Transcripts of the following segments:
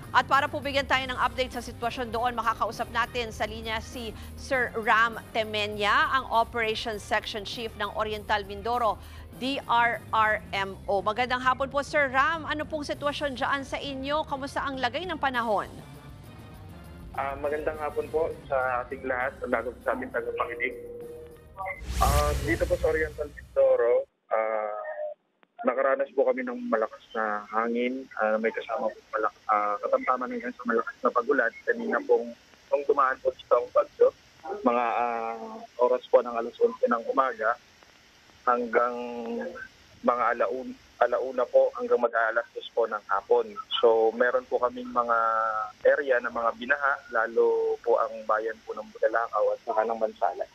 At para po bigyan tayo ng update sa sitwasyon doon, makakausap natin sa linya si Sir Ram Temenya, ang Operations Section Chief ng Oriental Mindoro, DRRMO. Magandang hapon po, Sir Ram. Ano pong sitwasyon dyan sa inyo? Kamusta ang lagay ng panahon? Magandang hapon po sa ating lahat, lalo sa ating tagapakinig. Dito po sa Oriental Mindoro, nakaranas po kami ng malakas na hangin. May kasama po katamtaman hanggang sa malakas na pagulan. Kanina pong nung dumaan po dito ang bagyo, mga oras po ng alas 11 ng umaga hanggang mga alauna po hanggang mag-aalas 2 po ng hapon. So meron po kaming mga area na mga binaha, lalo po ang bayan po ng Bulalakaw at saka ng Mansalay.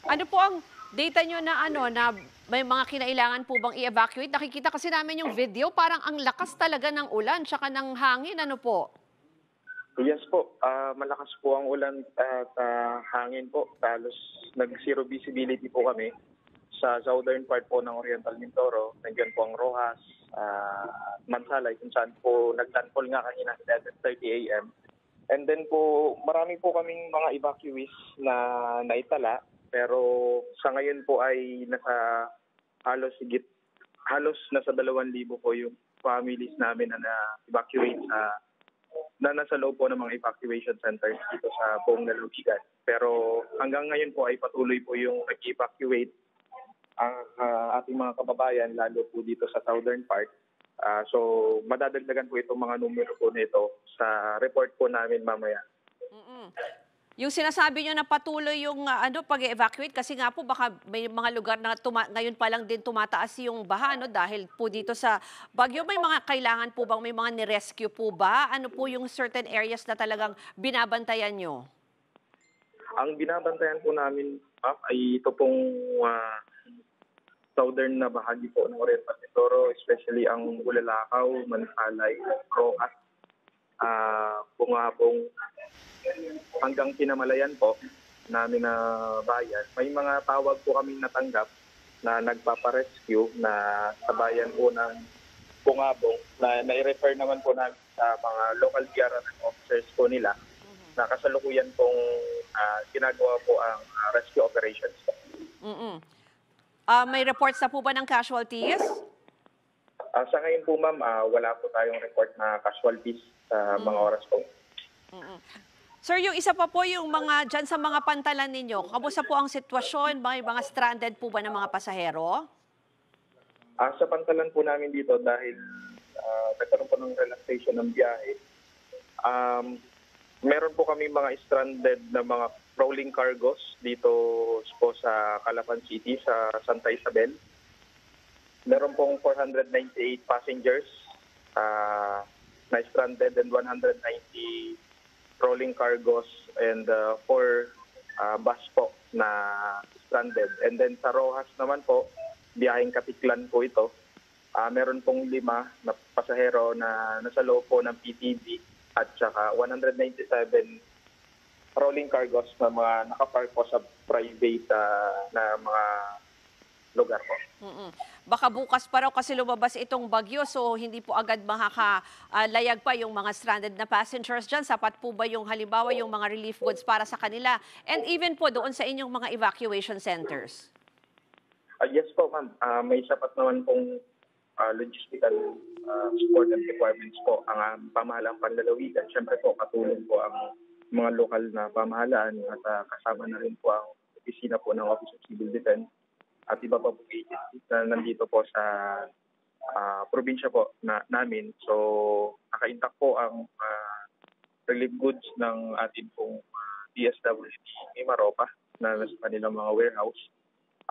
Ano po ang data nyo na na may mga kinailangan po bang i-evacuate? Nakikita kasi namin yung video, parang ang lakas talaga ng ulan tsaka ng hangin. Ano po? Yes po, malakas po ang ulan at hangin po. Halos nag-zero visibility po kami sa southern part po ng Oriental Mindoro. Nandiyan po ang Rojas, Mansalay, kung saan po naglandfall nga kanina 11:30 a.m. And then po, marami po kaming mga evacuees na naitala. Pero sa ngayon po ay halos nasa 2,000 po yung families namin na na-evacuate na nasa loob po ng mga evacuation centers dito sa buong lalawigan. Pero hanggang ngayon po ay patuloy po yung nag-evacuate ang ating mga kababayan, lalo po dito sa southern part. So madadagdagan po itong mga numero po nito sa report po namin mamaya. Yung sinasabi nyo na patuloy yung pag-evacuate, kasi nga po baka may mga lugar na ngayon pa lang din tumataas yung baha dahil po dito sa bagyo. May mga kailangan po bang may mga ni-rescue po ba? Ano po yung certain areas na talagang binabantayan nyo? Ang binabantayan po namin, ma'am, ay ito pong southern na bahagi po ng Oriental Mindoro, especially ang Bulalakaw, Mansalay, Rojas, Bungabong, hanggang Pinamalayan po namin na bayan. May mga tawag po kaming natanggap na nagpaparescue na sa bayan po ng Bungabong na nai-refer naman po namin sa mga local DRRM officers po nila na kasalukuyan pong ginagawa po ang rescue operations po. May reports na po ba ng casualties? Sa ngayon po, ma'am, wala po tayong report na casualties sa mga oras po. Sir, yung isa pa po yung mga dyan sa mga pantalan ninyo, kamusta po ang sitwasyon? May mga stranded po ba ng mga pasahero? Sa pantalan po namin dito, dahil nagkaroon po ng relaxation ng biyahe, meron po kami mga stranded na mga rolling cargos dito po sa Calapan City, sa Santa Isabel. Meron pong 498 passengers na stranded and 190 rolling cargos and 4 bus po na stranded. And then sa Rojas naman po, biyaheng Katiklan po ito. Meron pong 5 na pasahero na nasa loob po ng PTV at saka 197 rolling cargos na mga nakapark po sa private na mga lugar po. Baka bukas pa raw kasi lumabas itong bagyo, so hindi po agad makakalayag pa yung mga stranded na passengers dyan. Sapat po ba yung halimbawa yung mga relief goods para sa kanila? And even po doon sa inyong mga evacuation centers? Yes po, ma'am. May sapat naman pong logistical support and requirements po ang pamahalaang panlalawigan. Siyempre po, katulong po ang mga lokal na pamahalaan at kasama na rin po ang opisina po ng Office of Civil Defense at iba pa po agencies na nandito po sa probinsya po namin. So, naka-intact po ang relief goods ng ating pong DSWD Mimaropa na nasa kanilang mga warehouse.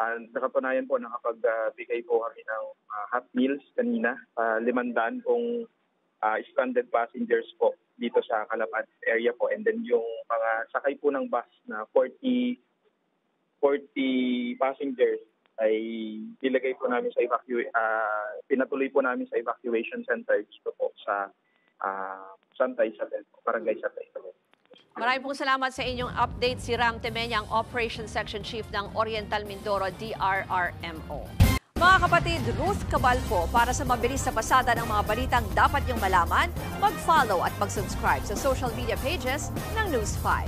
And sa katunayan po, nakapagbigay po kami ng hot meals kanina, 500 pong stranded passengers po dito sa Calapan area po. And then yung mga sakay po ng bus na 40 passengers ay ilagay po namin sa pinatuloy po namin sa evacuation center dito po sa Santa Isabel, Barangay Santa Isabel. Maraming pong salamat sa inyong update. Si Ram Temenya, ang Operations Section Chief ng Oriental Mindoro, DRRMO. Mga kapatid, Ruth Cabal po para sa mabilis na pasada ng mga balitang dapat niyong malaman, mag-follow at mag-subscribe sa social media pages ng News 5.